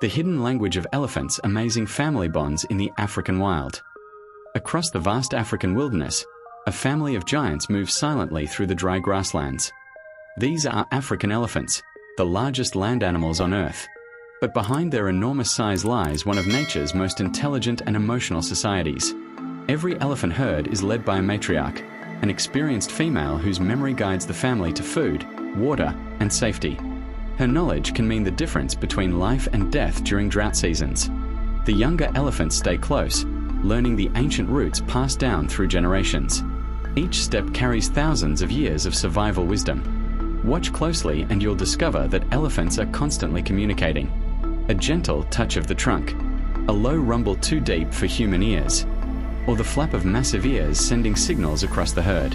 The hidden language of elephants, amazing family bonds in the African wild. Across the vast African wilderness, a family of giants moves silently through the dry grasslands. These are African elephants, the largest land animals on Earth. But behind their enormous size lies one of nature's most intelligent and emotional societies. Every elephant herd is led by a matriarch, an experienced female whose memory guides the family to food, water, and safety. Her knowledge can mean the difference between life and death during drought seasons. The younger elephants stay close, learning the ancient roots passed down through generations. Each step carries thousands of years of survival wisdom. Watch closely and you'll discover that elephants are constantly communicating. A gentle touch of the trunk, a low rumble too deep for human ears, or the flap of massive ears sending signals across the herd.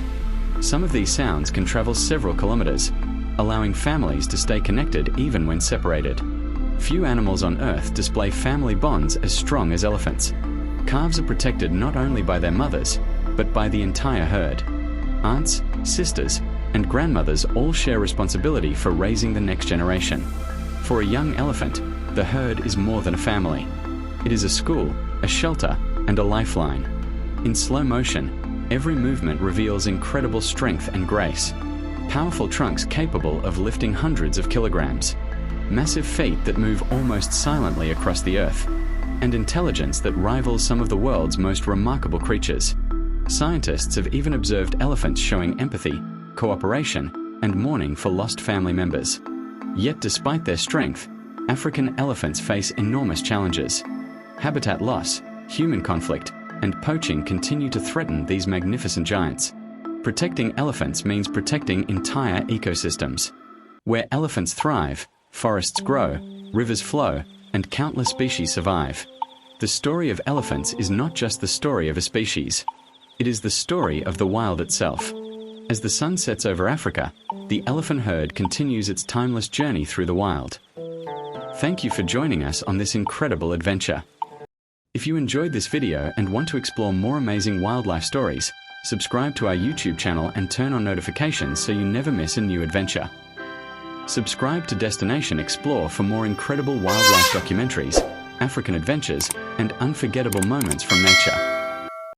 Some of these sounds can travel several kilometers, allowing families to stay connected even when separated. Few animals on Earth display family bonds as strong as elephants. Calves are protected not only by their mothers, but by the entire herd. Aunts, sisters, and grandmothers all share responsibility for raising the next generation. For a young elephant, the herd is more than a family. It is a school, a shelter, and a lifeline. In slow motion, every movement reveals incredible strength and grace. Powerful trunks capable of lifting hundreds of kilograms. Massive feet that move almost silently across the earth. And intelligence that rivals some of the world's most remarkable creatures. Scientists have even observed elephants showing empathy, cooperation, and mourning for lost family members. Yet despite their strength, African elephants face enormous challenges. Habitat loss, human conflict, and poaching continue to threaten these magnificent giants. Protecting elephants means protecting entire ecosystems. Where elephants thrive, forests grow, rivers flow, and countless species survive. The story of elephants is not just the story of a species. It is the story of the wild itself. As the sun sets over Africa, the elephant herd continues its timeless journey through the wild. Thank you for joining us on this incredible adventure. If you enjoyed this video and want to explore more amazing wildlife stories, subscribe to our YouTube channel and turn on notifications so you never miss a new adventure. Subscribe to Destination Explore for more incredible wildlife documentaries, African adventures, and unforgettable moments from nature.